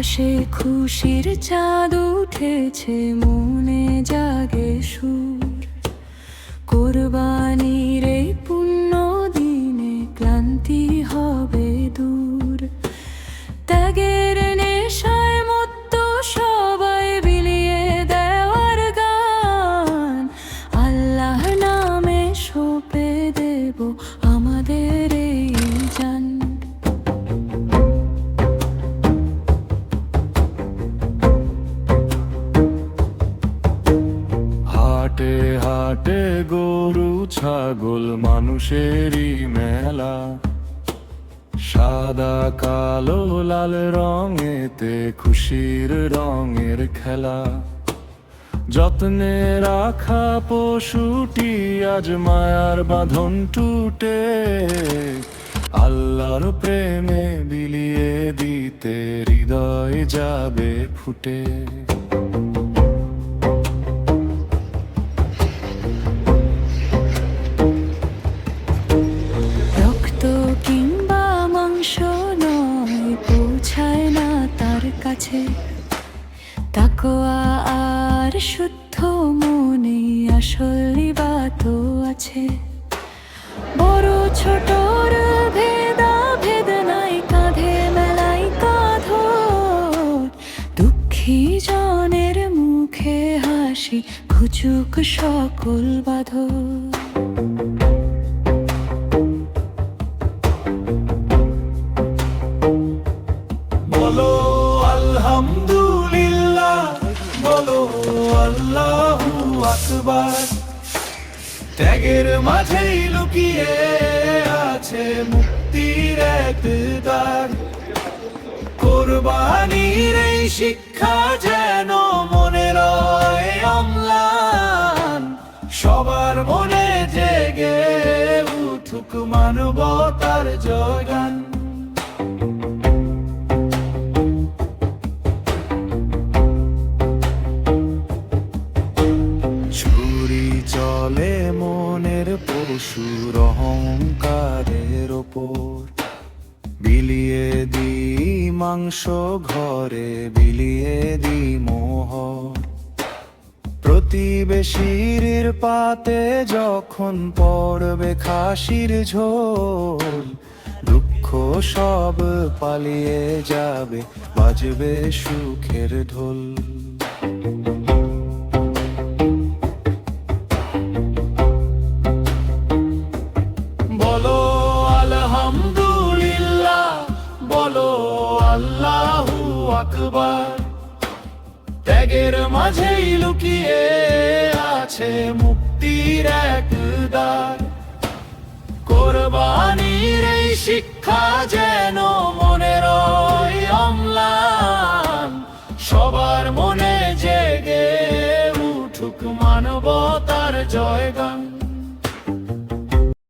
আকাশে খুশির চাঁদ উঠেছে, মনে জাগে সুর। কোরবানির এই পুণ্য দিনে ক্লান্তি হবে দূর। ত্যাগের নেশায় মত্ত সবাই বিলিয়ে দেওয়ার গান। আল্লাহ নামে সঁপে দেব আমাদের এই জান। হাটে হাটে গরু ছাগল মানুষেরই মেলা। সাদা কালো লাল রঙেতে খুশির রঙের খেলা। যত্নে রাখা পশুটি আজ মায়ার বাঁধন টুটে। আল্লাহর প্রেমে বিলিয়ে দিতে হৃদয় যাবে ফুটে। কিংবা মাংস নয় পৌঁছায় না তার কাছে। তাকওয়া আর শুদ্ধ মনে আসল ইবাদত আছে। বড় ছোটর ভেদ নাই, কাঁধে মেলাই কাঁধ। দুঃখী জনের মুখে হাসি, ঘুচুক সকল বাঁধন। বলো আলহামদুলিল্লাহ, বলো আল্লাহু আকবার। ত্যাগের মাঝেই লুকিয়ে আছে মুক্তির এক দ্বার। কোরবানির এই শিক্ষা যেন মনে রয় অম্লান। সবার মনে জেগে উঠুক মানবতার জয়গান। ছুরি চলে মনের পশুর অহংকারের ওপর। বিলিয়ে দি মাংস ঘরে, বিলিয়ে দি মোহর। প্রতিবেশীর পাতে যখন পড়বে খাসির ঝোল। দুঃখ সব পালিয়ে যাবে, বাজবে সুখের ঢোল। বলো আলহামদুলিল্লাহ, বলো আল্লাহু আকবার। ত্যাগের মাঝেই লুকিয়ে আছে মুক্তির এক দ্বার। কোরবানির এই শিক্ষা যেন মনে রয় অম্লান। সবার মনে জেগে উঠুক মানবতার জয়গান।